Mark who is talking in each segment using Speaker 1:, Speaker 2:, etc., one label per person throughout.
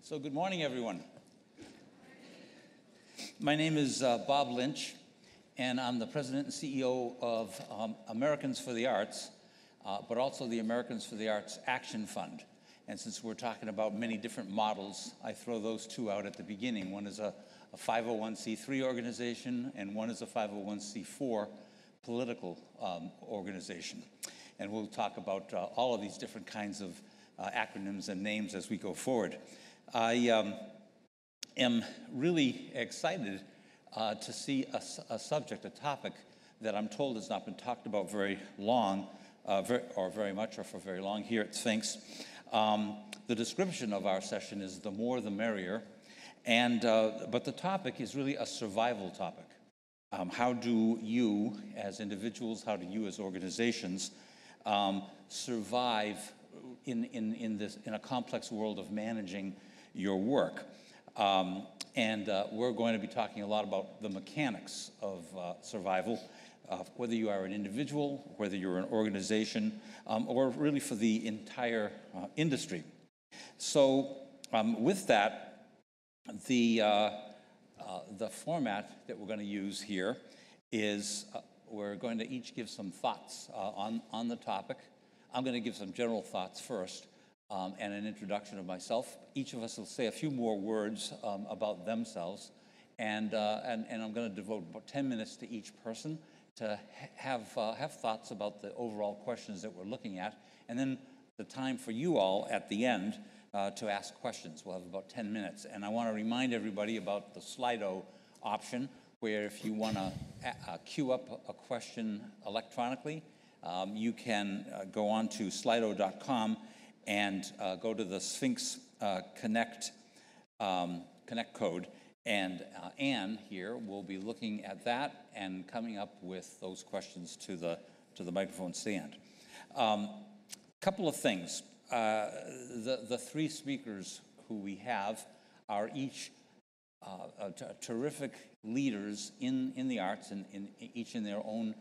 Speaker 1: So good morning, everyone. My name is Bob Lynch, and I'm the president and CEO of Americans for the Arts, but also the Americans for the Arts Action Fund. And since we're talking about many different models, I throw those two out at the beginning. One is a 501c3 organization, and one is a 501c4 political organization. And we'll talk about all of these different kinds of acronyms and names as we go forward. I am really excited to see a subject, a topic that I'm told has not been talked about very long, very much or for very long here at Sphinx. The description of our session is the more the merrier, and but the topic is really a survival topic. How do you as individuals, how do you as organizations survive in a complex world of managing your work? And we're going to be talking a lot about the mechanics of survival, whether you are an individual, whether you're an organization, or really for the entire industry. So with that, the format that we're going to use here is we're going to each give some thoughts on the topic. I'm going to give some general thoughts first, and an introduction of myself. Each of us will say a few more words about themselves, and I'm going to devote about 10 minutes to each person to have thoughts about the overall questions that we're looking at, and then the time for you all at the end to ask questions. We'll have about 10 minutes, and I want to remind everybody about the Slido option, where if you want to queue up a question electronically, you can go on to slido.com and go to the SphinxConnect connect code, and Anne here will be looking at that and coming up with those questions to the microphone stand. Couple of things. The three speakers who we have are each terrific leaders in the arts, and each in their own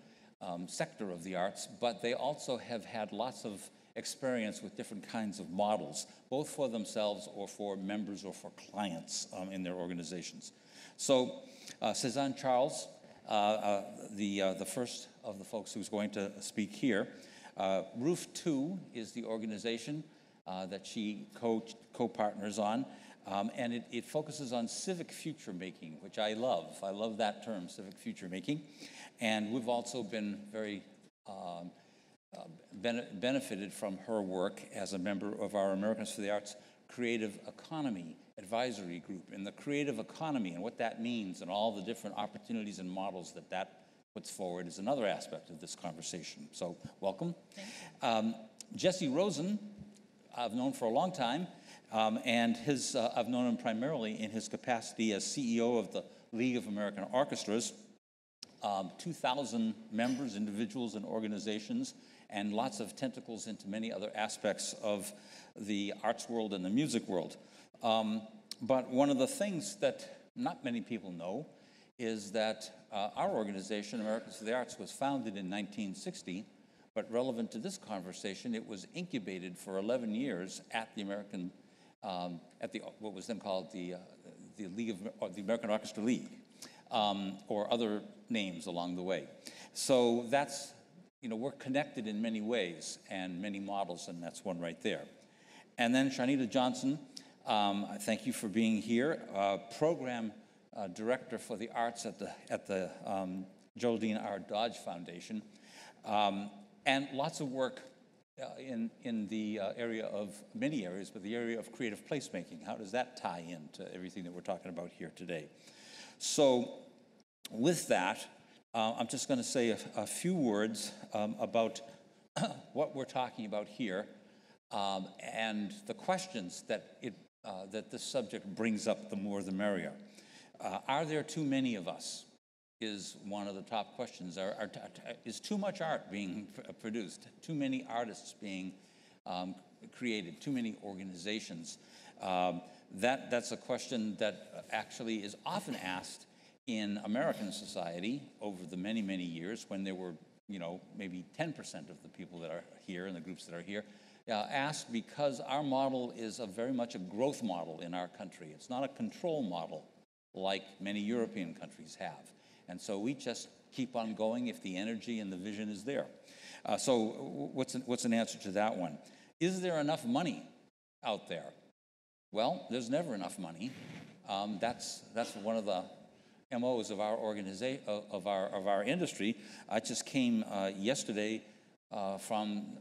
Speaker 1: sector of the arts, but they also have had lots of experience with different kinds of models, both for themselves or for members or for clients in their organizations. So Suzanne Charles, the first of the folks who's going to speak here. Roof 2 is the organization that she co-partners on, and it focuses on civic future making, which I love. I love that term, civic future making. And we've also been very benefited from her work as a member of our Americans for the Arts Creative Economy Advisory Group. And the creative economy and what that means and all the different opportunities and models that puts forward is another aspect of this conversation. So welcome. Jessie Rosen, I've known for a long time, and I've known him primarily in his capacity as CEO of the League of American Orchestras. 2,000 members, individuals, and organizations, and lots of tentacles into many other aspects of the arts world and the music world. But one of the things that not many people know is that our organization, Americans for the Arts, was founded in 1960, but relevant to this conversation, it was incubated for 11 years at the American, at the what was then called the League of the American Orchestra League. Or other names along the way. So that's, we're connected in many ways and many models, and that's one right there. And then Sharnita Johnson, thank you for being here, Program Director for the Arts at the Geraldine R. Dodge Foundation, and lots of work in the area of many areas, but the area of creative placemaking. How does that tie into everything that we're talking about here today? So with that, I'm just going to say a few words about what we're talking about here and the questions that this subject brings up, the more the merrier. Are there too many of us is one of the top questions. Is too much art being produced? Too many artists being created? Too many organizations? That's a question that actually is often asked in American society over the many, many years when there were maybe 10% of the people that are here and the groups that are here, asked because our model is very much a growth model in our country. It's not a control model like many European countries have. And so we just keep on going if the energy and the vision is there. So what's an answer to that one? Is there enough money out there? Well, there's never enough money. That's one of the MOs of our organization, of our industry. I just came yesterday from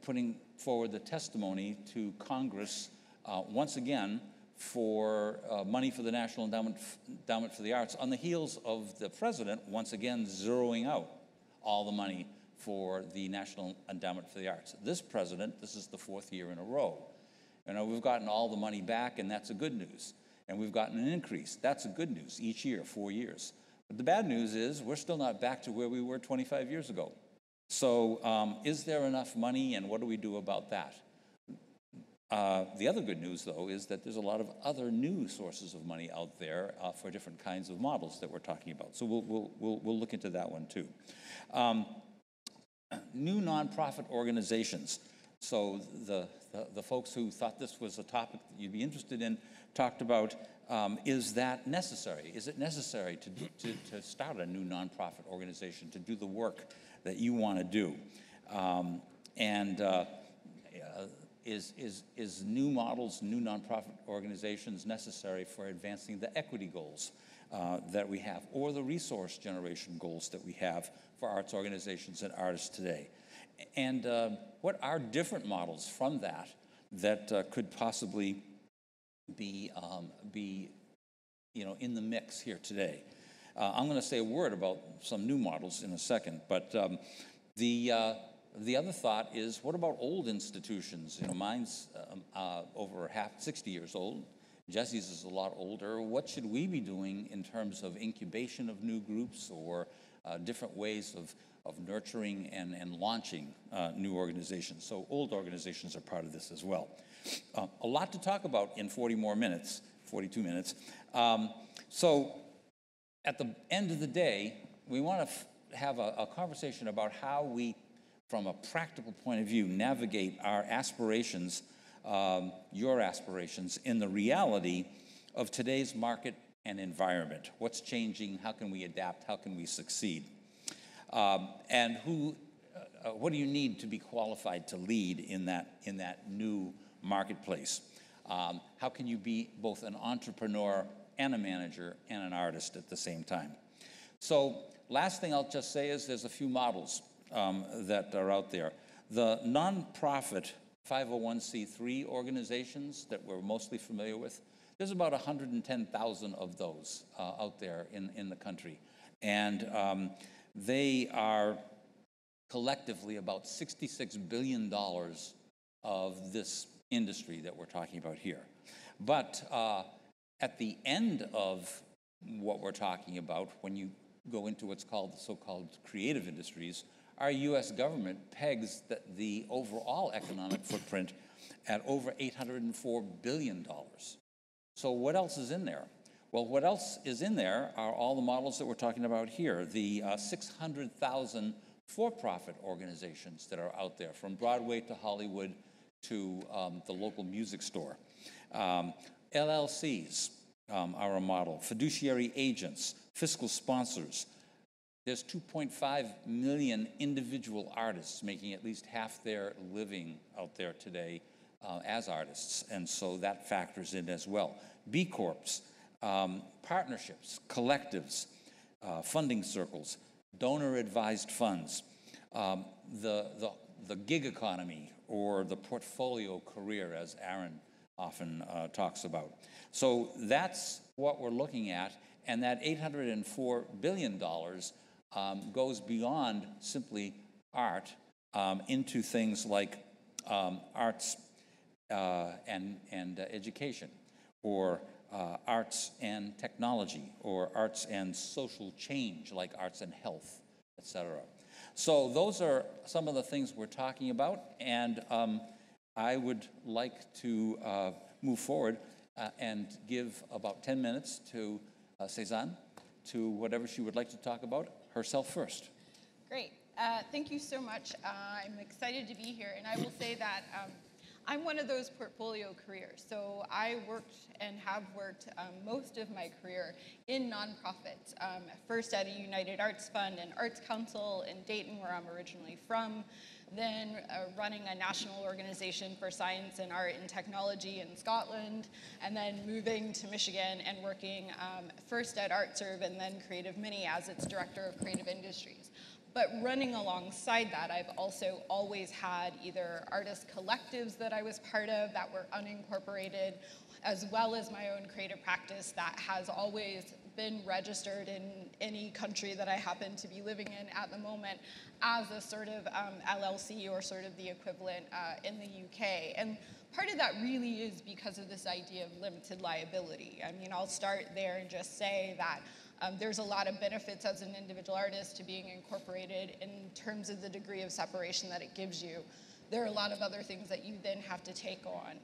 Speaker 1: putting forward the testimony to Congress once again for money for the National Endowment for the Arts, on the heels of the president once again zeroing out all the money for the National Endowment for the Arts. This president, this is the 4th year in a row. We've gotten all the money back, and that's a good news. And we've gotten an increase. That's a good news each year, 4 years. But the bad news is we're still not back to where we were 25 years ago. So is there enough money, and what do we do about that? The other good news, though, is that there's a lot of other new sources of money out there for different kinds of models that we're talking about. So we'll look into that one, too. New nonprofit organizations. So the folks who thought this was a topic that you'd be interested in talked about, is that necessary? Is it necessary to start a new nonprofit organization, to do the work that you want to do? Is new models, new nonprofit organizations necessary for advancing the equity goals that we have, or the resource generation goals that we have for arts organizations and artists today? And what are different models from that could possibly be in the mix here today? I'm going to say a word about some new models in a second, but the other thought is, what about old institutions? Mine's over 60 years old. Jessie's is a lot older. What should we be doing in terms of incubation of new groups, or different ways of nurturing and launching new organizations? So old organizations are part of this as well. A lot to talk about in 42 minutes. So at the end of the day, we want to have a conversation about how we, from a practical point of view, navigate our aspirations, your aspirations, in the reality of today's market and environment. What's changing? How can we adapt? How can we succeed? And what do you need to be qualified to lead in that new marketplace? How can you be both an entrepreneur and a manager and an artist at the same time? So last thing I'll just say is there's a few models that are out there. The nonprofit 501c3 organizations that we're mostly familiar with, there's about 110,000 of those out there in the country. And they are collectively about $66 billion of this industry that we're talking about here. But at the end of what we're talking about, when you go into what's called the so-called creative industries, our U.S. government pegs the overall economic footprint at over $804 billion. So what else is in there? Well, what else is in there are all the models that we're talking about here, the 600,000 for-profit organizations that are out there, from Broadway to Hollywood to the local music store. LLCs are a model, fiduciary agents, fiscal sponsors. There's 2.5 million individual artists making at least half their living out there today as artists, and so that factors in as well. B Corps, partnerships, collectives, funding circles, donor-advised funds, the gig economy, or the portfolio career, as Aaron often talks about. So that's what we're looking at, and that $804 billion goes beyond simply art into things like arts and education, or arts and technology, or arts and social change, like arts and health, etc. So those are some of the things we're talking about, and I would like to move forward and give about 10 minutes to Cezánne, to whatever she would like to talk about herself first.
Speaker 2: Great. Thank you so much. I'm excited to be here, and I will say that I'm one of those portfolio careers. So I worked and have worked most of my career in nonprofits. First at a United Arts Fund and Arts Council in Dayton, where I'm originally from, then running a national organization for science and art and technology in Scotland, and then moving to Michigan and working first at ArtServe and then Creative Mini as its director of creative industries. But running alongside that, I've also always had either artist collectives that I was part of that were unincorporated, as well as my own creative practice that has always been registered in any country that I happen to be living in at the moment as a sort of LLC or sort of the equivalent in the UK. And part of that really is because of this idea of limited liability. I mean, I'll start there and just say that there's a lot of benefits as an individual artist to being incorporated in terms of the degree of separation that it gives you. There are a lot of other things that you then have to take on.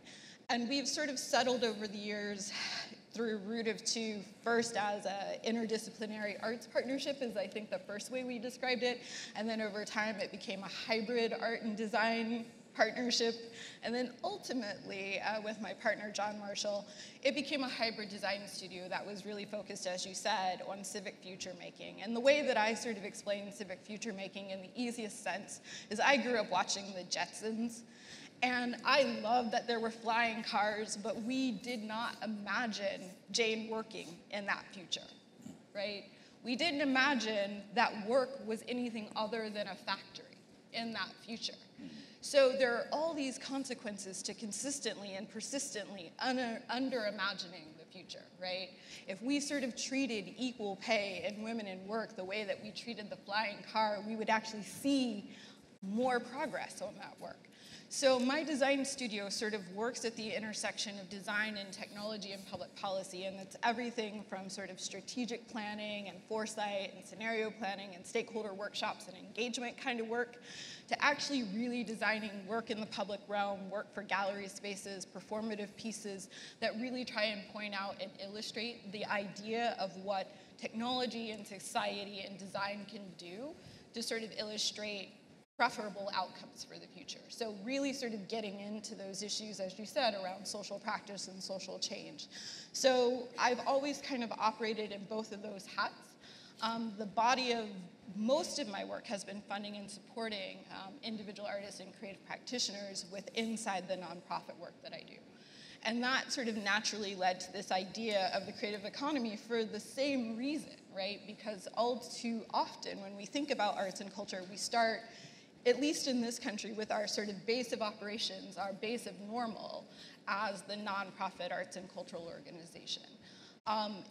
Speaker 2: And we've sort of settled over the years through Root of Two, first as an interdisciplinary arts partnership is I think the first way we described it. And then over time it became a hybrid art and design partnership. And then ultimately, with my partner, John Marshall, it became a hybrid design studio that was really focused, as you said, on civic future making. And the way that I sort of explain civic future making in the easiest sense is I grew up watching the Jetsons. And I love that there were flying cars, but we did not imagine Jane working in that future, right? We didn't imagine that work was anything other than a factory in that future. So there are all these consequences to consistently and persistently under-imagining the future, right? If we sort of treated equal pay and women in work the way that we treated the flying car, we would actually see more progress on that work. So my design studio sort of works at the intersection of design and technology and public policy, and it's everything from sort of strategic planning and foresight and scenario planning and stakeholder workshops and engagement kind of work to actually really designing work in the public realm, work for gallery spaces, performative pieces that really try and point out and illustrate the idea of what technology and society and design can do to sort of illustrate preferable outcomes for the future. So really sort of getting into those issues, as you said, around social practice and social change. So I've always kind of operated in both of those hats. The body of most of my work has been funding and supporting individual artists and creative practitioners inside the nonprofit work that I do. And that sort of naturally led to this idea of the creative economy for the same reason, right? Because all too often when we think about arts and culture, we start, at least in this country, with our sort of base of operations, our base of normal, as the nonprofit arts and cultural organization.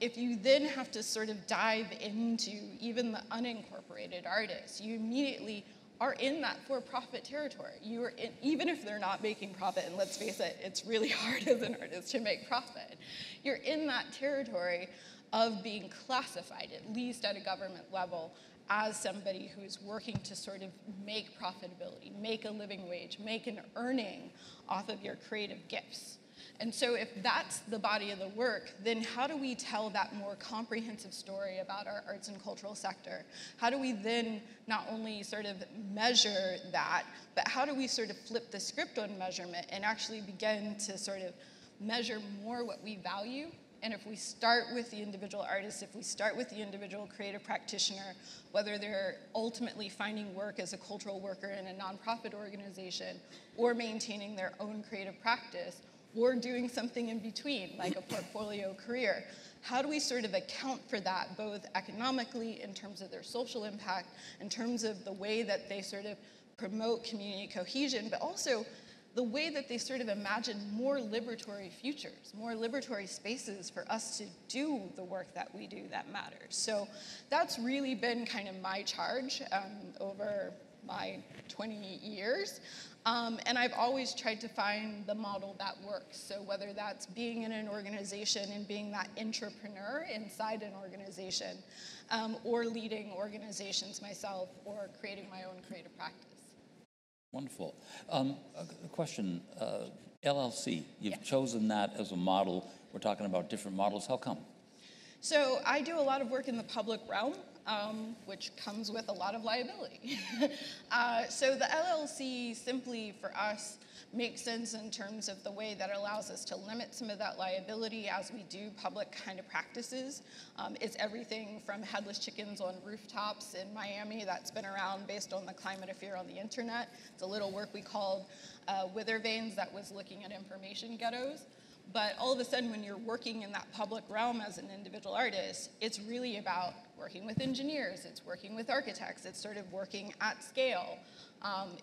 Speaker 2: If you then have to sort of dive into even the unincorporated artists, you immediately are in that for-profit territory. You are in, even if they're not making profit, and let's face it, it's really hard as an artist to make profit. You're in that territory of being classified, at least at a government level, as somebody who's working to sort of make profitability, make a living wage, make an earning off of your creative gifts. And so if that's the body of the work, then how do we tell that more comprehensive story about our arts and cultural sector? How do we then not only sort of measure that, but how do we sort of flip the script on measurement and actually begin to sort of measure more what we value? And if we start with the individual artist, if we start with the individual creative practitioner, whether they're ultimately finding work as a cultural worker in a nonprofit organization or maintaining their own creative practice, or doing something in between, like a portfolio career. How do we sort of account for that, both economically, in terms of their social impact, in terms of the way that they sort of promote community cohesion, but also the way that they sort of imagine more liberatory futures, more liberatory spaces for us to do the work that we do that matters. So that's really been kind of my charge over my 20 years. And I've always tried to find the model that works. So whether that's being in an organization and being that entrepreneur inside an organization, or leading organizations myself, or creating my own creative practice.
Speaker 1: Wonderful. A question, LLC, you've chosen that as a model. We're talking about different models. How come?
Speaker 2: So I do a lot of work in the public realm. which comes with a lot of liability. So the LLC simply, for us, makes sense in terms of the way that allows us to limit some of that liability as we do public kind of practices. It's everything from headless chickens on rooftops in Miami that's been around based on the climate of fear on the internet. It's a little work we called Wither Veins that was looking at information ghettos. But all of a sudden, when you're working in that public realm as an individual artist, it's really about working with engineers, it's working with architects, it's sort of working at scale.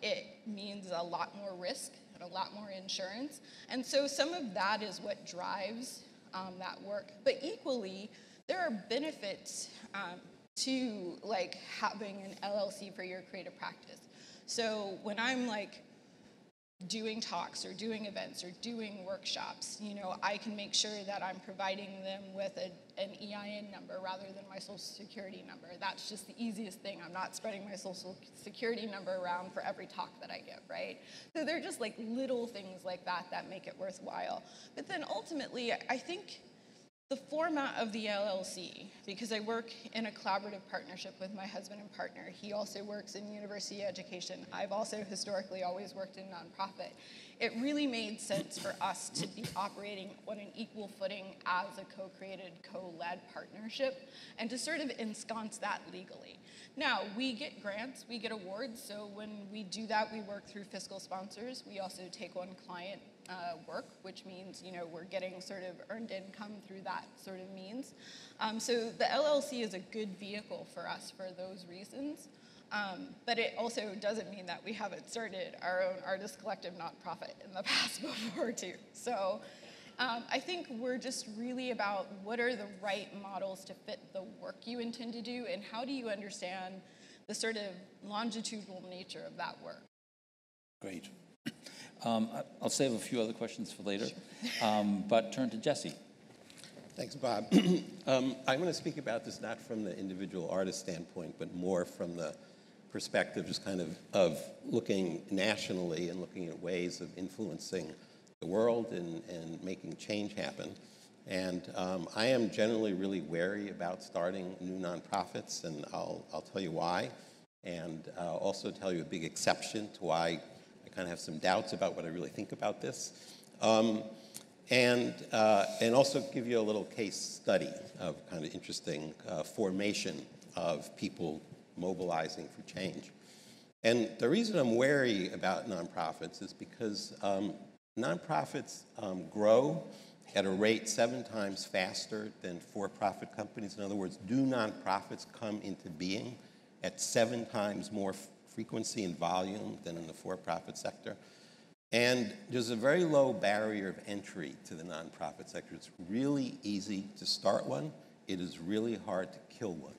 Speaker 2: It means a lot more risk and a lot more insurance. And so some of that is what drives that work. But equally, there are benefits to like having an LLC for your creative practice. So when I'm like doing talks or doing events or doing workshops, you know, I can make sure that I'm providing them with an EIN number rather than my social security number. That's just the easiest thing. I'm not spreading my social security number around for every talk that I give, right? So they're just like little things like that that make it worthwhile. But then ultimately, I think the format of the LLC, because I work in a collaborative partnership with my husband and partner. He also works in university education. I've also historically always worked in nonprofit. It really made sense for us to be operating on an equal footing as a co-created, co-led partnership, and to sort of ensconce that legally. Now, we get grants, we get awards, so when we do that, we work through fiscal sponsors. We also take on client work, which means, you know, we're getting sort of earned income through that sort of means. So the LLC is a good vehicle for us for those reasons. But it also doesn't mean that we haven't started our own artist collective nonprofit in the past before too. So I think we're just really about what are the right models to fit the work you intend to do, and how do you understand the sort of longitudinal nature of that work.
Speaker 1: Great. I'll save a few other questions for later, but turn to Jessie.
Speaker 3: Thanks, Bob. I'm going to speak about this not from the individual artist standpoint, but more from the perspective just kind of looking nationally and looking at ways of influencing the world and making change happen. And I am generally really wary about starting new nonprofits, and I'll tell you why, and I'll also tell you a big exception to why I kind of have some doubts about what I really think about this. And also give you a little case study of kind of interesting formation of people mobilizing for change. And the reason I'm wary about nonprofits is because nonprofits grow at a rate 7 times faster than for-profit companies. In other words, do nonprofits come into being at 7 times more frequency and volume than in the for-profit sector? And there's a very low barrier of entry to the nonprofit sector. It's really easy to start one. It is really hard to kill one.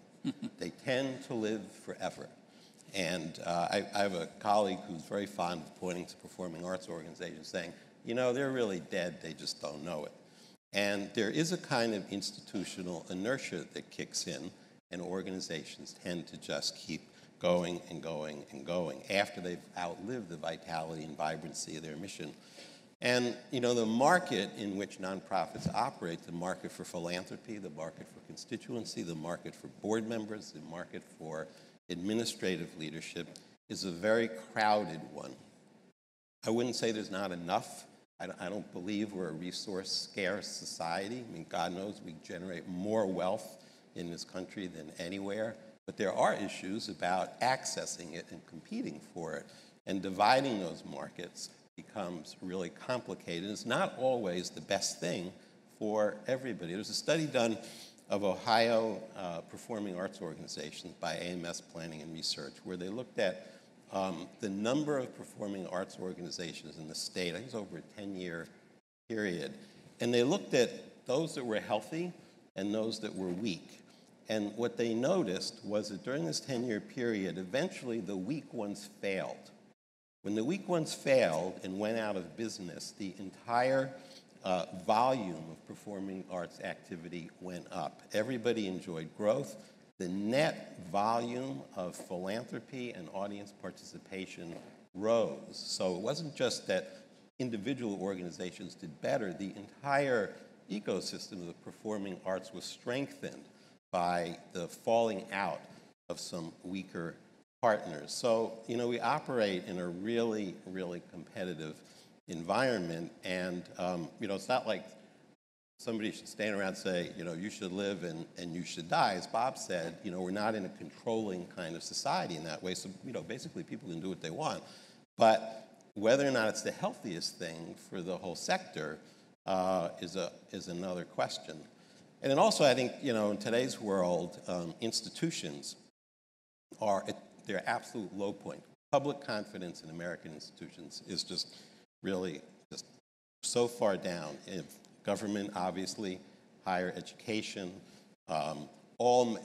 Speaker 3: They tend to live forever. And I have a colleague who's very fond of pointing to performing arts organizations saying, you know, they're really dead, they just don't know it. And there is a kind of institutional inertia that kicks in, and organizations tend to just keep going and going and going after they've outlived the vitality and vibrancy of their mission. And, you know, the market in which nonprofits operate, the market for philanthropy, the market for constituency, the market for board members, the market for administrative leadership, is a very crowded one. I wouldn't say there's not enough. I don't believe we're a resource-scarce society. I mean, God knows we generate more wealth in this country than anywhere. But there are issues about accessing it and competing for it. And dividing those markets becomes really complicated. It's not always the best thing for everybody. There's a study done of Ohio performing arts organizations by AMS Planning and Research, where they looked at the number of performing arts organizations in the state. I think it was over a 10-year period. And they looked at those that were healthy and those that were weak. And what they noticed was that during this 10-year period, eventually the weak ones failed. When the weak ones failed and went out of business, the entire volume of performing arts activity went up. Everybody enjoyed growth. The net volume of philanthropy and audience participation rose. So it wasn't just that individual organizations did better. The entire ecosystem of the performing arts was strengthened by the falling out of some weaker partners. So, we operate in a really, really competitive environment, and, it's not like somebody should stand around and say, you should live and you should die. As Bob said, we're not in a controlling kind of society in that way. So, basically people can do what they want. But whether or not it's the healthiest thing for the whole sector is another question. And then also, I think, in today's world, institutions are at their absolute low point. Public confidence in American institutions is just really just so far down. Government, obviously, higher education, all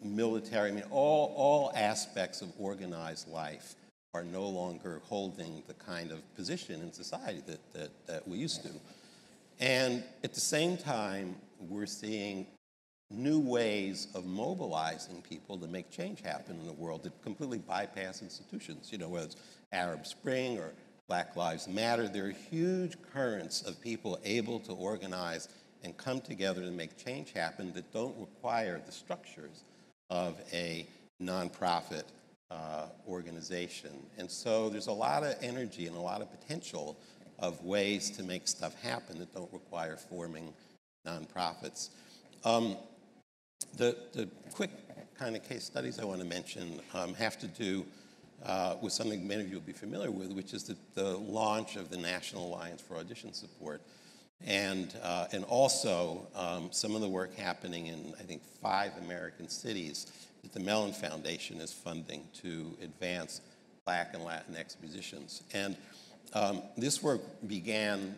Speaker 3: military, all aspects of organized life are no longer holding the kind of position in society that we used to. And at the same time, we're seeing new ways of mobilizing people to make change happen in the world that completely bypass institutions, whether it's Arab Spring or Black Lives Matter. There are huge currents of people able to organize and come together to make change happen that don't require the structures of a nonprofit organization. And so there's a lot of energy and a lot of potential of ways to make stuff happen that don't require forming nonprofits. The quick kind of case studies I want to mention have to do with something many of you will be familiar with, which is the launch of the National Alliance for Audition Support, and also some of the work happening in, I think, 5 American cities that the Mellon Foundation is funding to advance Black and Latinx musicians. And this work began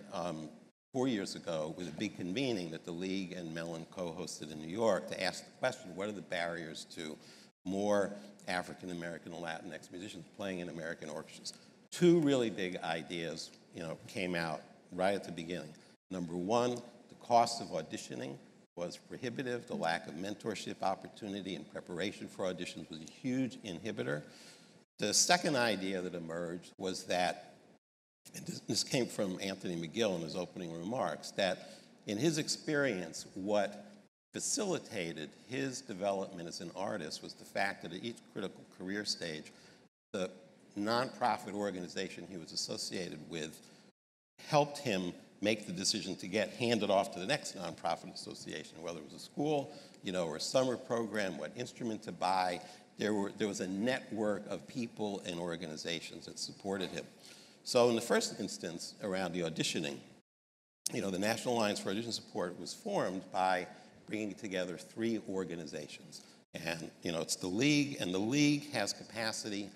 Speaker 3: 4 years ago with a big convening that the League and Mellon co-hosted in New York to ask the question, what are the barriers to more African American and Latinx musicians playing in American orchestras? 2 really big ideas, came out right at the beginning. Number 1, the cost of auditioning was prohibitive. The lack of mentorship opportunity and preparation for auditions was a huge inhibitor. The second idea that emerged was that, and this came from Anthony McGill in his opening remarks, that in his experience, what facilitated his development as an artist was the fact that at each critical career stage, the nonprofit organization he was associated with helped him make the decision to get handed off to the next nonprofit association, whether it was a school, or a summer program, what instrument to buy. There was a network of people and organizations that supported him. So in the first instance, around the auditioning, the National Alliance for Audition Support was formed by bringing together 3 organizations. And, it's the League, and the League has capacity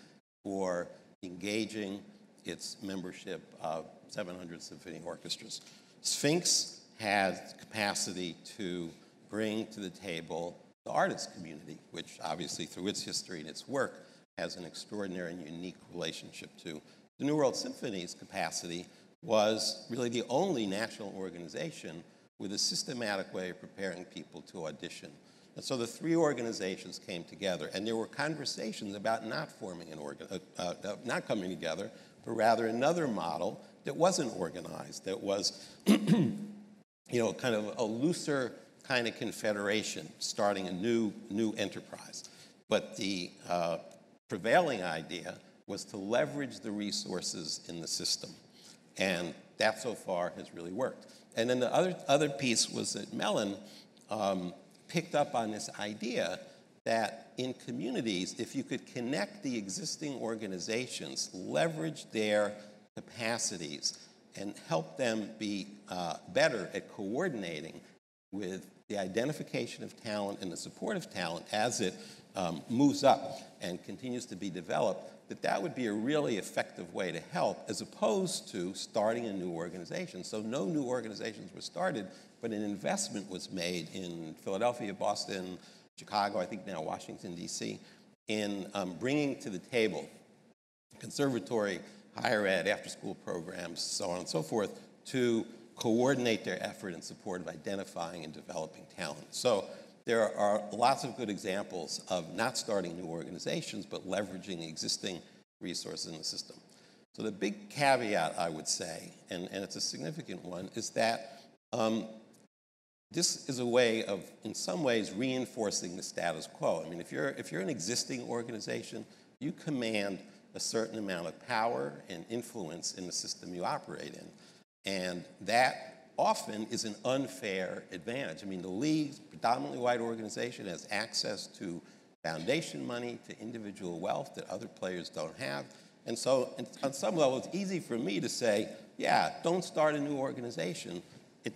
Speaker 3: for engaging its membership of 700 symphony orchestras. Sphinx has capacity to bring to the table the artist community, which obviously through its history and its work has an extraordinary and unique relationship to. The New World Symphony's capacity was really the only national organization with a systematic way of preparing people to audition. And so the 3 organizations came together, and there were conversations about not not coming together, but rather another model that wasn't organized, that was, kind of a looser kind of confederation, starting a new enterprise. But the prevailing idea was to leverage the resources in the system. And that so far has really worked. And then the other piece was that Mellon picked up on this idea that in communities, if you could connect the existing organizations, leverage their capacities, and help them be better at coordinating with the identification of talent and the support of talent as it moves up and continues to be developed, that would be a really effective way to help, as opposed to starting a new organization. So no new organizations were started, but an investment was made in Philadelphia, Boston, Chicago, I think now Washington, D.C., in bringing to the table conservatory, higher ed, after-school programs, so on and so forth, to coordinate their effort in support of identifying and developing talent. So there are lots of good examples of not starting new organizations, but leveraging the existing resources in the system. So the big caveat, I would say, and it's a significant one, is that this is a way of, in some ways, reinforcing the status quo. I mean, if you're an existing organization, you command a certain amount of power and influence in the system you operate in. And that often is an unfair advantage. I mean, the League's predominantly white organization has access to foundation money, to individual wealth that other players don't have. And so on some level, it's easy for me to say, yeah, don't start a new organization.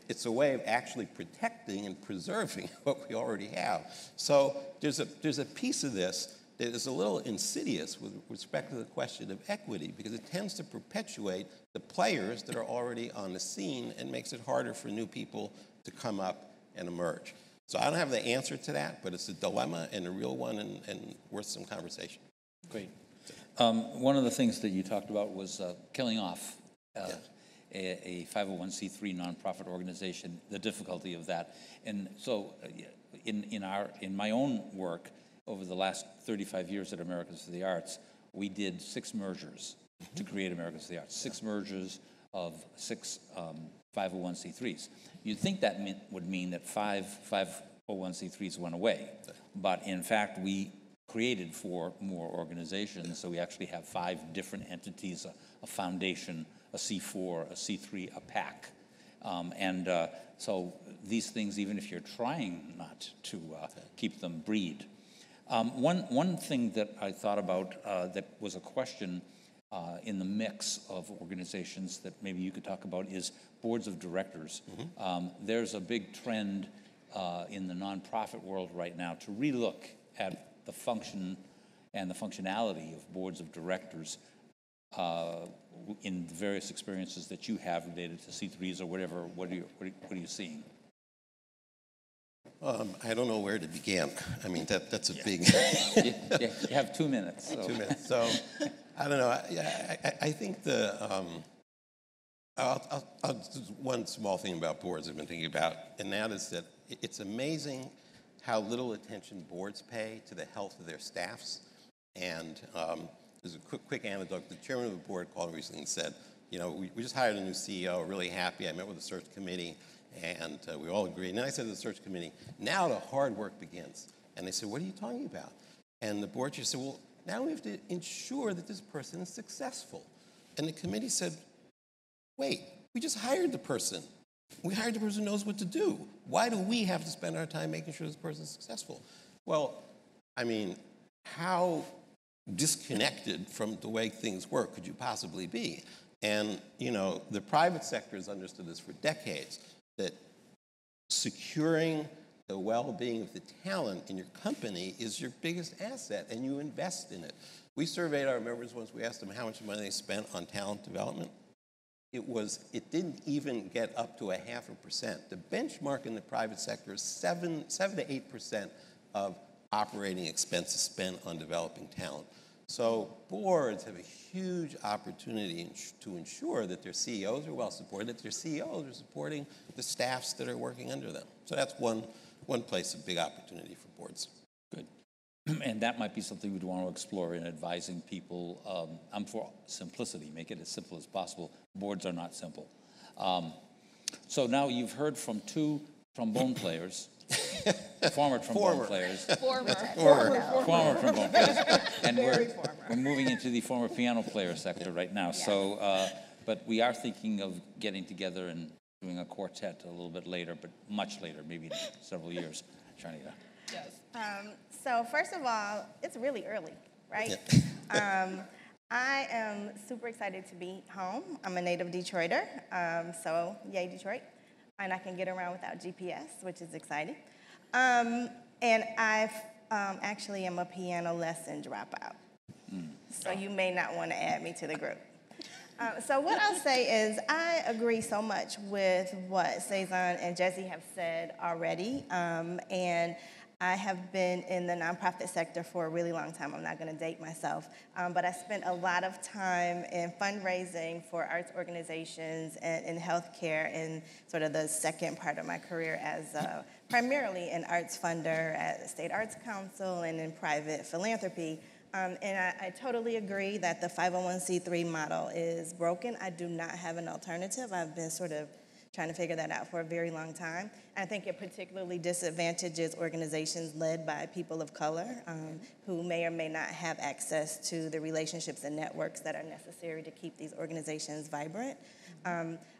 Speaker 3: It's a way of actually protecting and preserving what we already have. So there's a piece of this that is a little insidious with respect to the question of equity, because it tends to perpetuate the players that are already on the scene and makes it harder for new people to come up and emerge. So I don't have the answer to that, but it's a dilemma and a real one and worth some conversation.
Speaker 1: Great. One of the things that you talked about was killing off a 501c3 nonprofit organization, the difficulty of that. And so in my own work, over the last 35 years at Americans for the Arts, we did 6 mergers to create Americans for the Arts, 6 mergers of 6 501c3s. You'd think that would mean that 5 501c3s went away, but in fact, we created 4 more organizations, so we actually have 5 different entities, a foundation, a C4, a C3, a PAC. So these things, even if you're trying not to keep them, breed. One thing that I thought about that was a question in the mix of organizations that maybe you could talk about is boards of directors. There's a big trend in the nonprofit world right now to relook at the function and the functionality of boards of directors in the various experiences that you have related to C3s or whatever. What are you seeing?
Speaker 3: I don't know where to begin. I mean, that's a big...
Speaker 1: you have 2 minutes. So.
Speaker 3: 2 minutes. So, I don't know. I think one small thing about boards I've been thinking about, and that is that it's amazing how little attention boards pay to the health of their staffs. And there's a quick anecdote. The chairman of the board called me recently and said, you know, we just hired a new CEO, really happy. I met with the search committee, and we all agreed. And then I said to the search committee, now the hard work begins. And they said, what are you talking about? And the board chair said, well, now we have to ensure that this person is successful. And the committee said, wait, we just hired the person. We hired the person who knows what to do. Why do we have to spend our time making sure this person is successful? Well, I mean, how disconnected from the way things work could you possibly be? And, you know, the private sector has understood this for decades, that securing the well-being of the talent in your company is your biggest asset, and you invest in it. We surveyed our members once. We asked them how much money they spent on talent development. It didn't even get up to 0.5%. The benchmark in the private sector is 7 to 8% of operating expenses spent on developing talent. So boards have a huge opportunity to ensure that their CEOs are well supported, that their CEOs are supporting the staffs that are working under them. So that's one place, a big opportunity for boards.
Speaker 1: Good. And that might be something we'd want to explore in advising people. I'm for simplicity, make it as simple as possible. Boards are not simple. So now you've heard from 2 trombone players, former trombone players. Former trombone players. And we're moving into the former piano player sector right now. Yeah. So, but we are thinking of getting together and doing a quartet a little bit later, but much later, maybe in several years. Sharnita.
Speaker 2: Yes.
Speaker 4: So first of all, it's really early, right? I am super excited to be home. I'm a native Detroiter, so yay Detroit. And I can get around without GPS, which is exciting. And I actually am a piano lesson dropout. So you may not want to add me to the group. So what I'll say is I agree so much with what Cezánne and Jessie have said already. And I have been in the nonprofit sector for a really long time. I'm not going to date myself. But I spent a lot of time in fundraising for arts organizations and in healthcare in sort of the second part of my career as primarily an arts funder at the State Arts Council and in private philanthropy. And I totally agree that the 501c3 model is broken. I do not have an alternative. I've been sort of trying to figure that out for a very long time. I think it particularly disadvantages organizations led by people of color who may or may not have access to the relationships and networks that are necessary to keep these organizations vibrant.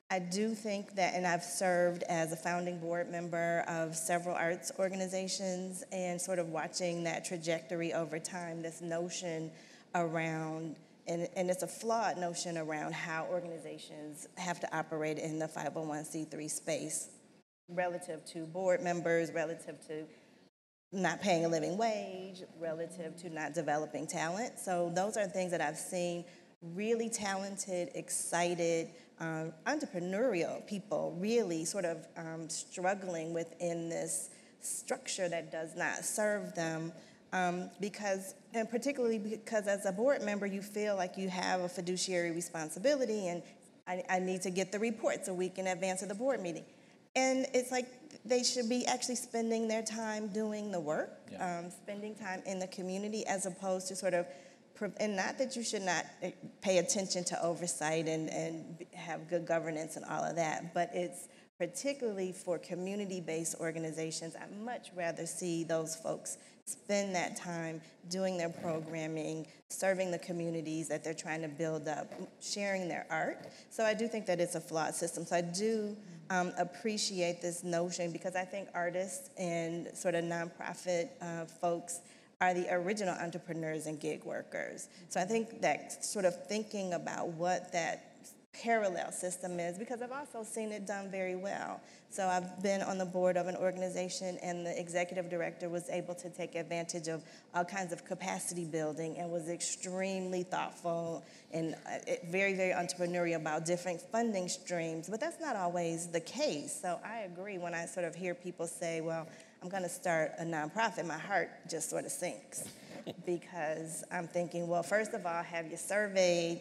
Speaker 4: I do think that, and I've served as a founding board member of several arts organizations, and sort of watching that trajectory over time, this notion around, and it's a flawed notion around how organizations have to operate in the 501c3 space relative to board members, relative to not paying a living wage, relative to not developing talent. So those are things that I've seen really talented, excited, entrepreneurial people really sort of struggling within this structure that does not serve them. And particularly because as a board member, you feel like you have a fiduciary responsibility, and I need to get the reports a week in advance of the board meeting. And it's like they should be actually spending their time doing the work, spending time in the community, as opposed to sort of, and not that you should not pay attention to oversight and have good governance and all of that, but it's particularly for community-based organizations. I'd much rather see those folks spend that time doing their programming, serving the communities that they're trying to build up, sharing their art. So I do think that it's a flawed system. So I do appreciate this notion, because I think artists and sort of nonprofit folks are the original entrepreneurs and gig workers. So I think that sort of thinking about what that parallel system is, because I've also seen it done very well. So I've been on the board of an organization, and the executive director was able to take advantage of all kinds of capacity building and was extremely thoughtful and very, very entrepreneurial about different funding streams. But that's not always the case. So I agree when I sort of hear people say, well, I'm going to start a nonprofit, my heart just sort of sinks, because I'm thinking, well, first of all, have you surveyed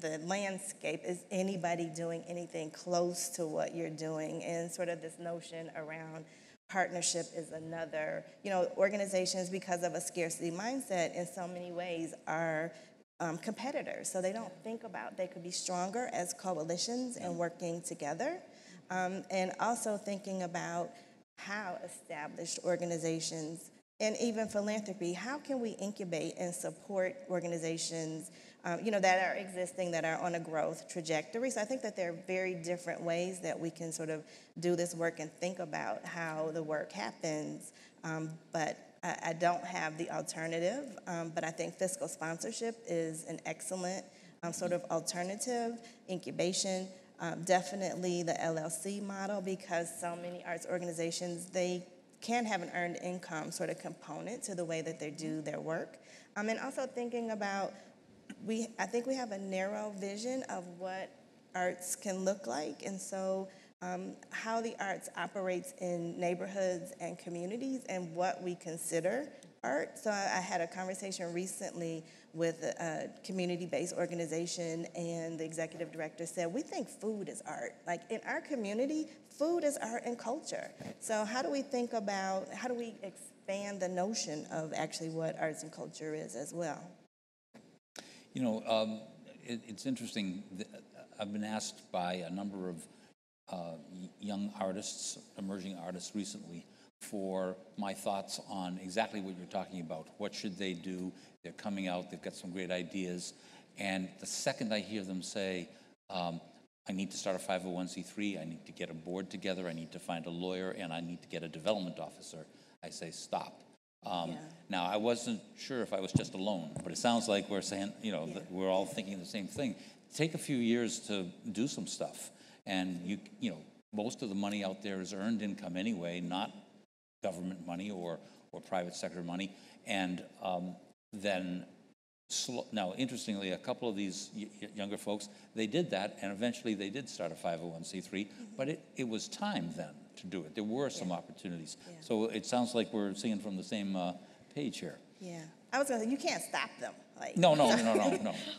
Speaker 4: the landscape? Is anybody doing anything close to what you're doing? And sort of this notion around partnership is another. You know, organizations, because of a scarcity mindset, in so many ways are competitors. So they don't think about they could be stronger as coalitions and working together. And also thinking about how established organizations and even philanthropy, how can we incubate and support organizations that are existing, that are on a growth trajectory? So I think that there are very different ways that we can sort of do this work and think about how the work happens. But I don't have the alternative, but I think fiscal sponsorship is an excellent sort of alternative. Incubation, definitely the LLC model, because so many arts organizations, they can have an earned income sort of component to the way that they do their work. And also thinking about, I think we have a narrow vision of what arts can look like, and so how the arts operates in neighborhoods and communities and what we consider art. So I had a conversation recently with a community-based organization, and the executive director said, we think food is art. Like in our community, food is art and culture. So how do we think about, how do we expand the notion of actually what arts and culture is as well?
Speaker 1: You know, it's interesting. I've been asked by a number of young artists, emerging artists recently, for my thoughts on exactly what you're talking about. What should they do? They're coming out, they've got some great ideas. And the second I hear them say, I need to start a 501c3, I need to get a board together, I need to find a lawyer, and I need to get a development officer, I say, stop. Now, I wasn't sure if I was just alone, but it sounds like we're saying, that we're all thinking the same thing. Take a few years to do some stuff. And, most of the money out there is earned income anyway, not government money or private sector money. And then, now, interestingly, a couple of these younger folks, they did that, and eventually they did start a 501c3, but it was time then to do it. There were some opportunities. Yeah. So it sounds like we're singing from the same page here.
Speaker 4: Yeah. I was going to say, you can't stop them.
Speaker 1: No.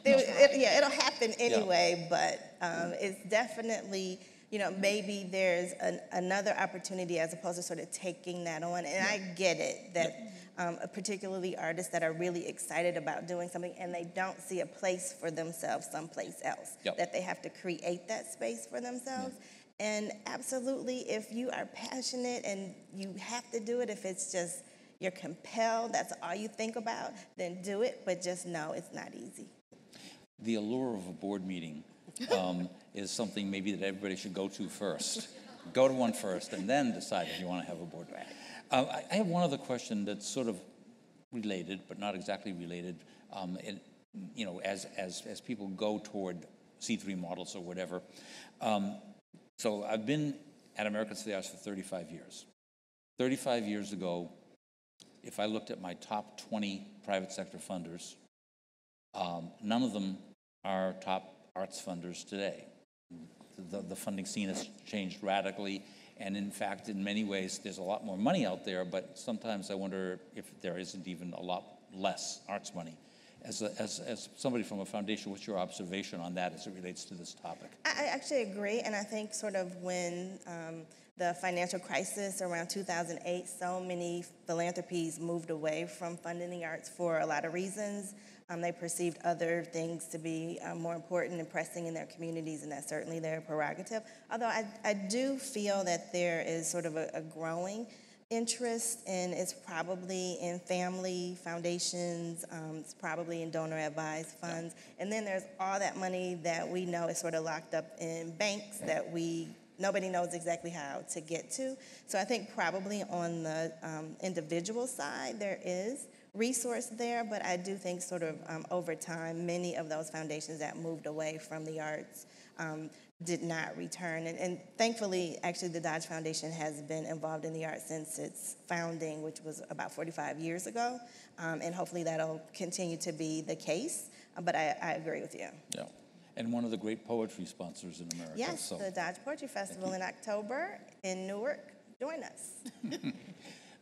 Speaker 4: It'll happen anyway, but it's definitely maybe there's another opportunity as opposed to sort of taking that on. And I get it that particularly artists that are really excited about doing something and they don't see a place for themselves someplace else, that they have to create that space for themselves. And absolutely, if you are passionate and you have to do it, if it's just you're compelled, that's all you think about, then do it. But just know it's not easy.
Speaker 1: The allure of a board meeting is something maybe that everybody should go to first. Go to one first and then decide if you want to have a board meeting. I have one other question that's sort of related, but not exactly related. As people go toward C3 models or whatever. So I've been at Americans for the Arts for 35 years. 35 years ago, if I looked at my top 20 private sector funders, none of them are top arts funders today. The funding scene has changed radically, and in fact, in many ways, there's a lot more money out there, but sometimes I wonder if there isn't even a lot less arts money. As somebody from a foundation, what's your observation on that as it relates to this topic?
Speaker 4: I actually agree, and I think sort of when the financial crisis around 2008, so many philanthropies moved away from funding the arts for a lot of reasons. They perceived other things to be more important and pressing in their communities, and that's certainly their prerogative. Although I do feel that there is sort of a growing interest, and it's probably in family foundations, it's probably in donor-advised funds, and then there's all that money that we know is sort of locked up in banks that nobody knows exactly how to get to. So I think probably on the individual side there is resource there, but I do think sort of over time many of those foundations that moved away from the arts did not return. And thankfully, actually, the Dodge Foundation has been involved in the arts since its founding, which was about 45 years ago. And hopefully that'll continue to be the case. But I agree with you.
Speaker 1: Yeah. And one of the great poetry sponsors in America.
Speaker 4: Yes, the Dodge Poetry Festival in October in Newark. Join us.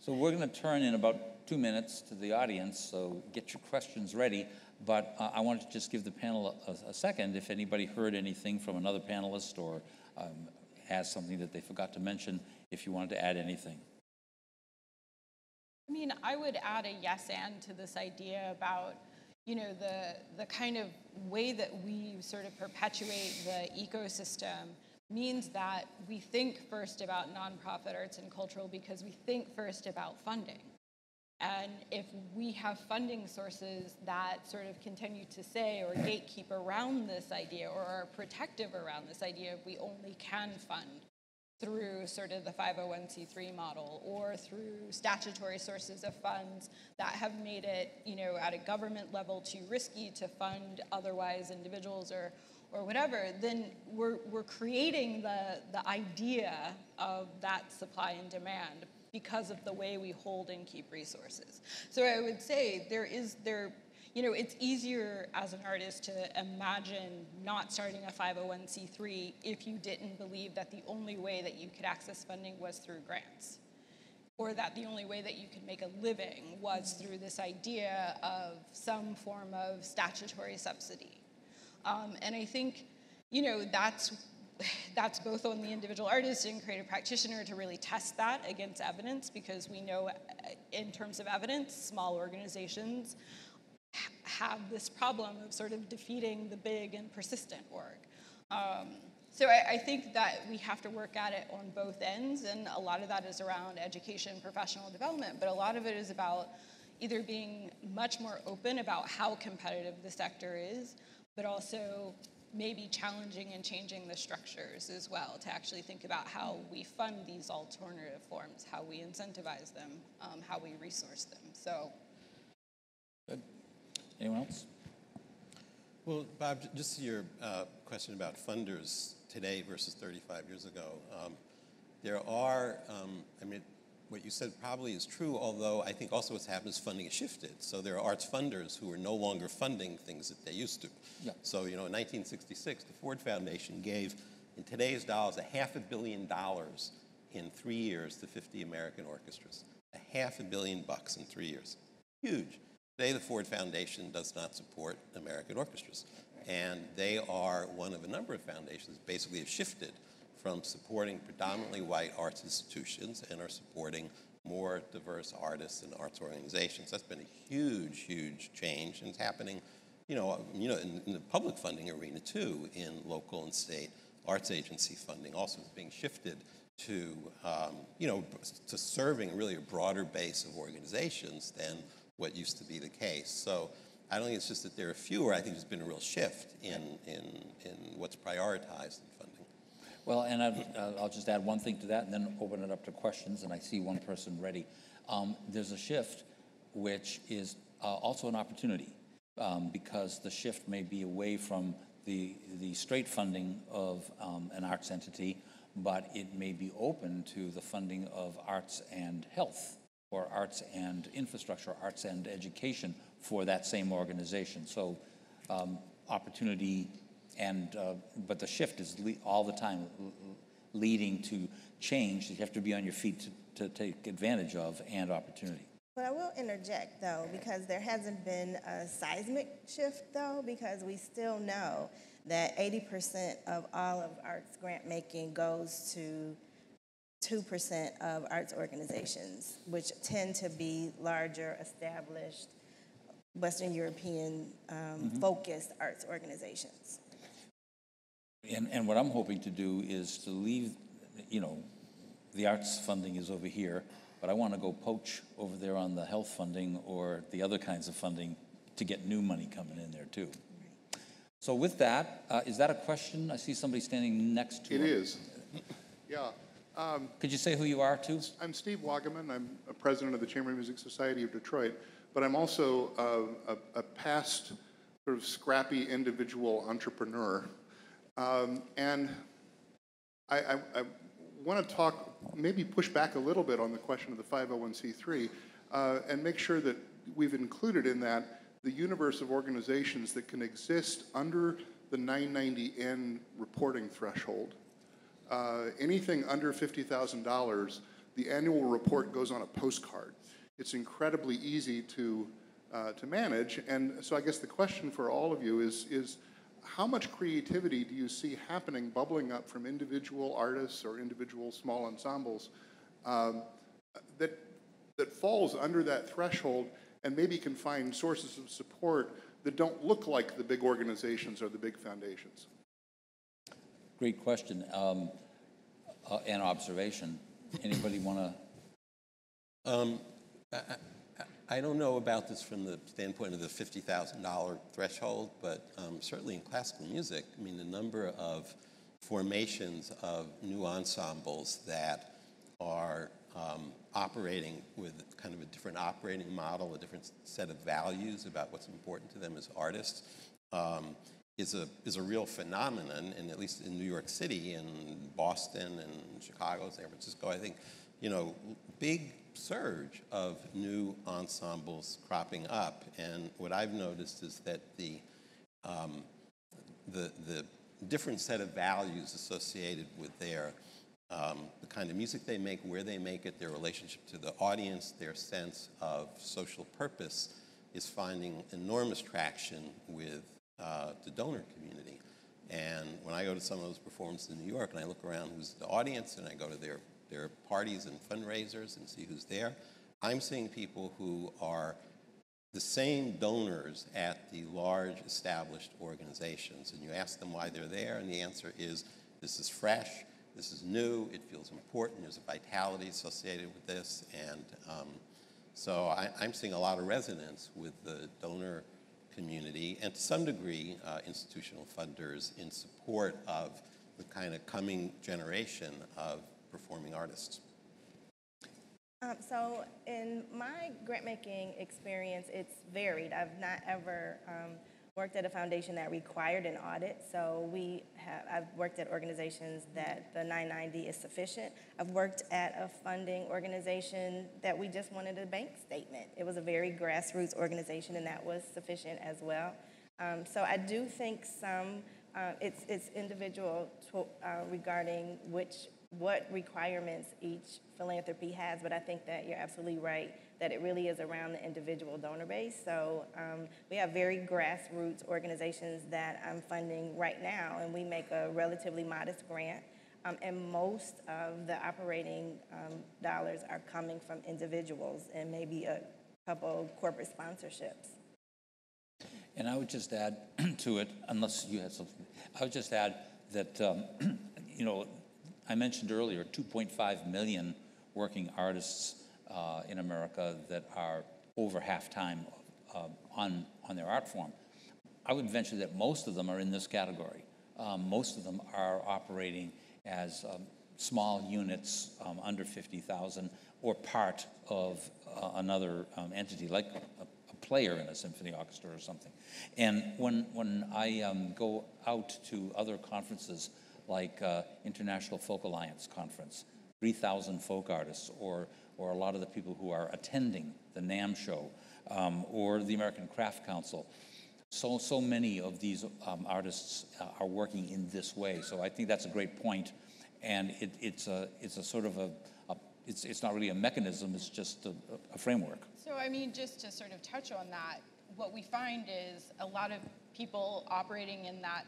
Speaker 1: So we're going to turn in about 2 minutes to the audience, so get your questions ready. But I wanted to just give the panel a second. If anybody heard anything from another panelist or has something that they forgot to mention, if you wanted to add anything.
Speaker 2: I mean, I would add a yes and to this idea about, the kind of way that we sort of perpetuate the ecosystem means that we think first about nonprofit arts and cultural because we think first about funding. And if we have funding sources that sort of continue to say or gatekeep around this idea or are protective around this idea of we only can fund through sort of the 501c3 model or through statutory sources of funds that have made it, at a government level too risky to fund otherwise individuals or whatever, then we're creating the idea of that supply and demand because of the way we hold and keep resources. So I would say it's easier as an artist to imagine not starting a 501c3 if you didn't believe that the only way that you could access funding was through grants, or that the only way that you could make a living was through this idea of some form of statutory subsidy. And I think, that's both on the individual artist and creative practitioner to really test that against evidence, because we know in terms of evidence, small organizations have this problem of sort of defeating the big and persistent org. So I think that we have to work at it on both ends, and a lot of that is around education, professional development, but a lot of it is about either being much more open about how competitive the sector is, but also maybe challenging and changing the structures as well to actually think about how we fund these alternative forms, how we incentivize them, how we resource them. So,
Speaker 1: good. Anyone else?
Speaker 3: Well, Bob, just to your question about funders today versus 35 years ago, there are, what you said probably is true, although I think also what's happened is funding has shifted. So there are arts funders who are no longer funding things that they used to.
Speaker 1: Yeah.
Speaker 3: So, in 1966, the Ford Foundation gave, in today's dollars, $500 million in 3 years to 50 American orchestras. $500 million in 3 years. Huge. Today, the Ford Foundation does not support American orchestras. And they are one of a number of foundations that basically have shifted from supporting predominantly white arts institutions and are supporting more diverse artists and arts organizations. That's been a huge, huge change, and it's happening, in the public funding arena too, in local and state arts agency funding also is being shifted to, to serving really a broader base of organizations than what used to be the case. So I don't think it's just that there are fewer. I think there's been a real shift in what's prioritized in funding.
Speaker 1: Well, and I'll just add one thing to that and then open it up to questions, and I see one person ready. There's a shift which is also an opportunity because the shift may be away from the straight funding of an arts entity, but it may be open to the funding of arts and health, or arts and infrastructure, arts and education for that same organization. So opportunity, but the shift is all the time leading to change that you have to be on your feet to take advantage of, and opportunity.
Speaker 4: But I will interject, though, because there hasn't been a seismic shift, though, because we still know that 80% of all of arts grant making goes to 2% of arts organizations, which tend to be larger, established, Western European focused arts organizations.
Speaker 1: And what I'm hoping to do is to leave, the arts funding is over here, but I want to go poach over there on the health funding or the other kinds of funding to get new money coming in there too. Right. So with that, is that a question? I see somebody standing next to
Speaker 5: it. It is. Yeah.
Speaker 1: Could you say who you are too?
Speaker 5: I'm Steve Wagaman. I'm a president of the Chamber Music Society of Detroit, but I'm also a past sort of scrappy individual entrepreneur. And I want to talk, maybe push back a little bit on the question of the 501c3 and make sure that we've included in that the universe of organizations that can exist under the 990N reporting threshold. Anything under $50,000, the annual report goes on a postcard. It's incredibly easy to manage, and so I guess the question for all of you is how much creativity do you see happening, bubbling up from individual artists or individual small ensembles that falls under that threshold and maybe can find sources of support that don't look like the big organizations or the big foundations?
Speaker 1: Great question and observation. Anybody want to?
Speaker 3: I don't know about this from the standpoint of the $50,000 threshold, but certainly in classical music, I mean, the number of formations of new ensembles that are operating with kind of a different operating model, a different set of values about what's important to them as artists, is a real phenomenon, and at least in New York City and Boston and Chicago, San Francisco, I think, big surge of new ensembles cropping up. And what I've noticed is that the different set of values associated with their the kind of music they make, where they make it, their relationship to the audience, their sense of social purpose is finding enormous traction with the donor community. And when I go to some of those performances in New York and I look around who's the audience and I go to their parties and fundraisers and see who's there, I'm seeing people who are the same donors at the large established organizations. And you ask them why they're there, and the answer is, this is fresh, this is new, it feels important, there's a vitality associated with this. And so I'm seeing a lot of resonance with the donor community, and to some degree, institutional funders in support of the kind of coming generation of performing artists.
Speaker 4: So in my grant-making experience, it's varied. I've not ever worked at a foundation that required an audit. So I've worked at organizations that the 990 is sufficient. I've worked at a funding organization that we just wanted a bank statement. It was a very grassroots organization, and that was sufficient as well. So I do think it's individual regarding what requirements each philanthropy has, but I think that you're absolutely right that it really is around the individual donor base. So we have very grassroots organizations that I'm funding right now, and we make a relatively modest grant. And most of the operating dollars are coming from individuals and maybe a couple corporate sponsorships.
Speaker 1: And I would just add to it, unless you had something, I would just add that, you know, I mentioned earlier 2.5 million working artists in America that are over half-time on their art form. I would venture that most of them are in this category. Most of them are operating as small units under 50,000 or part of another entity, like a player in a symphony orchestra or something. And when I go out to other conferences like International Folk Alliance Conference, 3,000 folk artists, or a lot of the people who are attending the NAMM show, or the American Craft Council, so many of these artists are working in this way. So I think that's a great point, and it's a sort of it's not really a mechanism, it's just a framework.
Speaker 2: So I mean, just to sort of touch on that, what we find is a lot of people operating in that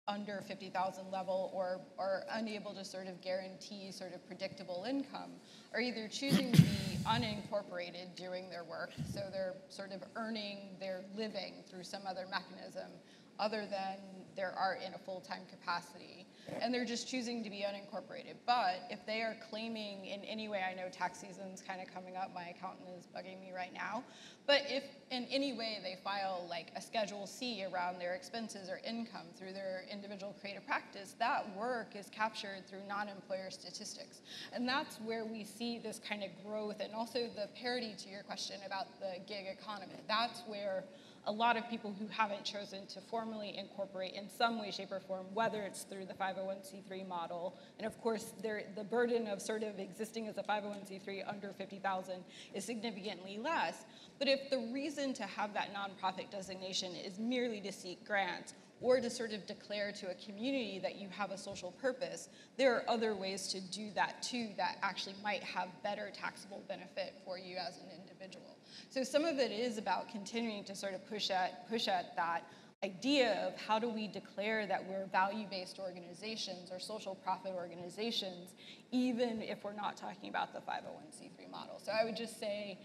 Speaker 2: under 50,000 level or are unable to sort of guarantee sort of predictable income are either choosing to be unincorporated doing their work, so they're sort of earning their living through some other mechanism other than their art in a full-time capacity, and they're just choosing to be unincorporated. But if they are claiming in any way, I know tax season's kind of coming up, my accountant is bugging me right now, but if in any way they file like a Schedule C around their expenses or income through their individual creative practice, that work is captured through non-employer statistics. And that's where we see this kind of growth, and also the parity to your question about the gig economy. That's where a lot of people who haven't chosen to formally incorporate in some way, shape, or form, whether it's through the 501c3 model, and of course, the burden of sort of existing as a 501c3 under 50,000 is significantly less. But if the reason to have that nonprofit designation is merely to seek grants or to sort of declare to a community that you have a social purpose, there are other ways to do that too that actually might have better taxable benefit for you as an individual. So some of it is about continuing to sort of push at that idea of how do we declare that we're value-based organizations or social profit organizations, even if we're not talking about the 501c3 model. So I would just say,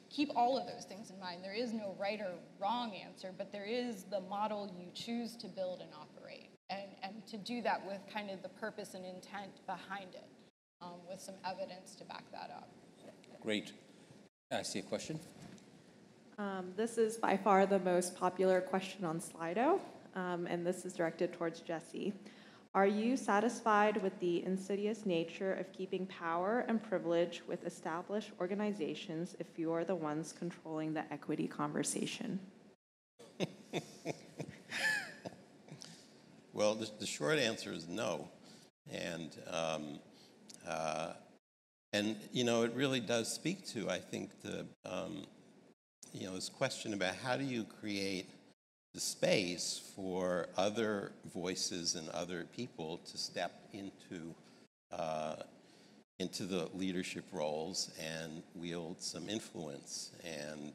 Speaker 2: keep all of those things in mind. There is no right or wrong answer, but there is the model you choose to build and operate, and to do that with kind of the purpose and intent behind it, with some evidence to back that up.
Speaker 1: Great. I see a question.
Speaker 6: This is by far the most popular question on Slido, and this is directed towards Jessie. Are you satisfied with the insidious nature of keeping power and privilege with established organizations if you are the ones controlling the equity conversation?
Speaker 3: Well, the short answer is no. And you know, it really does speak to, I think, this question about how do you create the space for other voices and other people to step into the leadership roles and wield some influence. And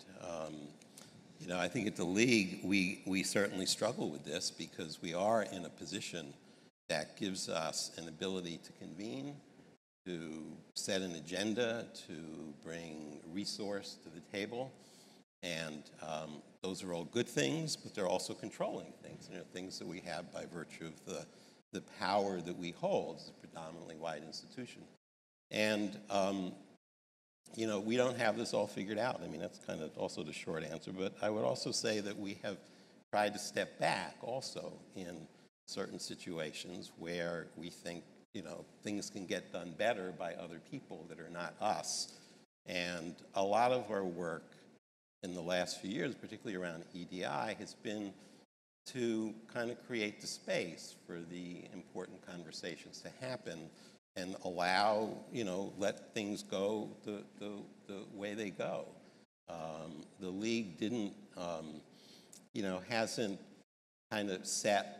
Speaker 3: I think at the League, we certainly struggle with this because we are in a position that gives us an ability to convene, to set an agenda, to bring resource to the table. And those are all good things, but they're also controlling things, things that we have by virtue of the power that we hold as a predominantly white institution. And, we don't have this all figured out. I mean, that's kind of also the short answer, but I would also say that we have tried to step back also in certain situations where we think, things can get done better by other people that are not us. And a lot of our work in the last few years, particularly around EDI, has been to kind of create the space for the important conversations to happen and allow, let things go the way they go. The League didn't, hasn't kind of set,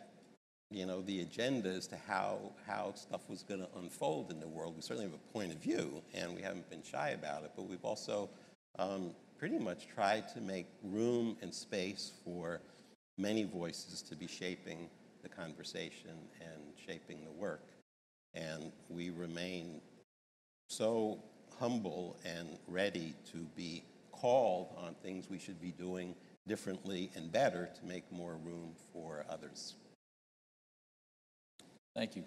Speaker 3: the agenda as to how stuff was going to unfold in the world. We certainly have a point of view, and we haven't been shy about it, but we've also pretty much tried to make room and space for many voices to be shaping the conversation and shaping the work. And we remain so humble and ready to be called on things we should be doing differently and better to make more room for others.
Speaker 1: Thank you.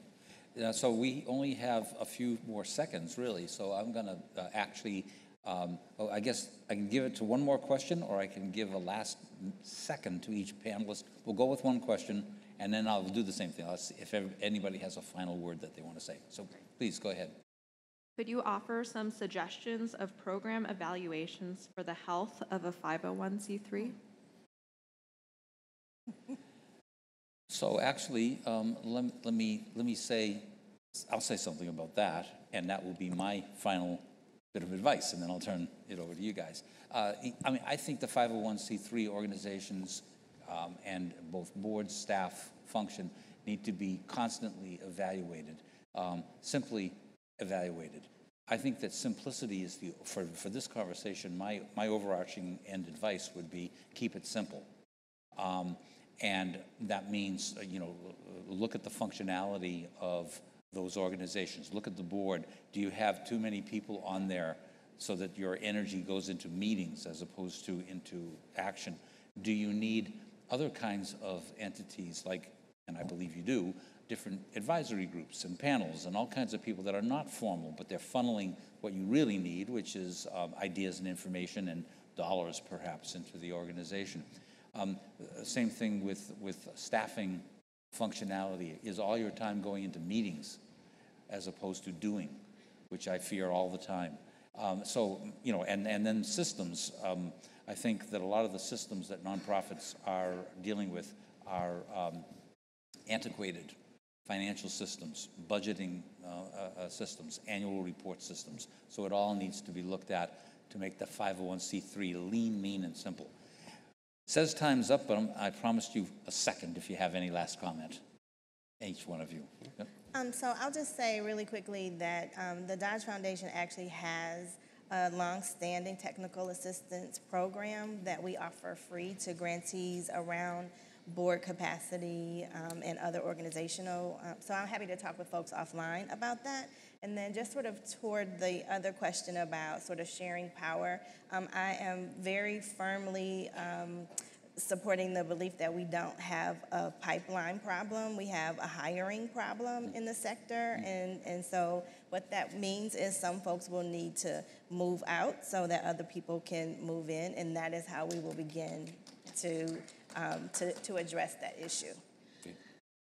Speaker 1: So we only have a few more seconds, really, so I'm going to actually, I guess I can give it to one more question, or I can give a last second to each panelist. We'll go with one question, and then I'll do the same thing. I'll see if anybody has a final word that they want to say. So please, go ahead.
Speaker 6: Could you offer some suggestions of program evaluations for the health of a 501c3?
Speaker 1: So actually, let me say, I'll say something about that, and that will be my final bit of advice, and then I'll turn it over to you guys. I think the 501c3 organizations and both board staff function need to be constantly evaluated, simply evaluated. I think that simplicity is for this conversation, my overarching end advice would be keep it simple. And that means, look at the functionality of those organizations. Look at the board. Do you have too many people on there so that your energy goes into meetings as opposed to into action? Do you need other kinds of entities like, and I believe you do, different advisory groups and panels and all kinds of people that are not formal, but they're funneling what you really need, which is ideas and information and dollars perhaps into the organization. Same thing with staffing functionality. Is all your time going into meetings as opposed to doing, which I fear all the time. And then systems. I think that a lot of the systems that nonprofits are dealing with are antiquated financial systems, budgeting systems, annual report systems. So it all needs to be looked at to make the 501c3 lean, mean, and simple. Says time's up, but I promised you a second if you have any last comment, each one of you. Yep.
Speaker 4: So I'll just say really quickly that the Dodge Foundation actually has a long-standing technical assistance program that we offer free to grantees around board capacity and other organizational. So I'm happy to talk with folks offline about that. And then just sort of toward the other question about sort of sharing power, I am very firmly supporting the belief that we don't have a pipeline problem. We have a hiring problem in the sector. And so what that means is some folks will need to move out so that other people can move in. And that is how we will begin to address that issue.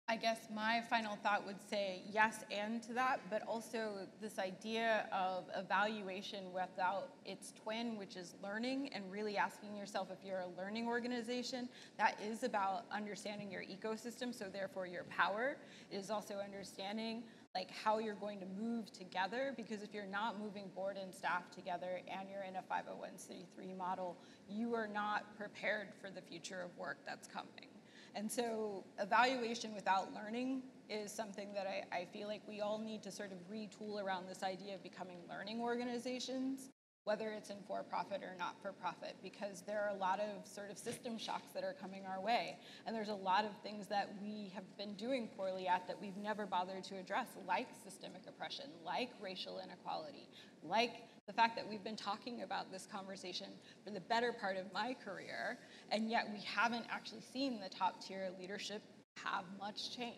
Speaker 2: I guess my final thought would say yes and to that, but also this idea of evaluation without its twin, which is learning, and really asking yourself if you're a learning organization, that is about understanding your ecosystem, so therefore your power. It is also understanding like how you're going to move together, because if you're not moving board and staff together and you're in a 501c3 model, you are not prepared for the future of work that's coming. And so evaluation without learning is something that I feel like we all need to sort of retool around this idea of becoming learning organizations, whether it's in for-profit or not-for-profit, because there are a lot of sort of system shocks that are coming our way. And there's a lot of things that we have been doing poorly at that we've never bothered to address, like systemic oppression, like racial inequality, like the fact that we've been talking about this conversation for the better part of my career, and yet we haven't actually seen the top-tier leadership have much change.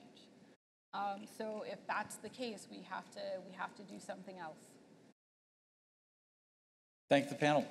Speaker 2: So if that's the case, we have to do something else.
Speaker 1: Thank the panel.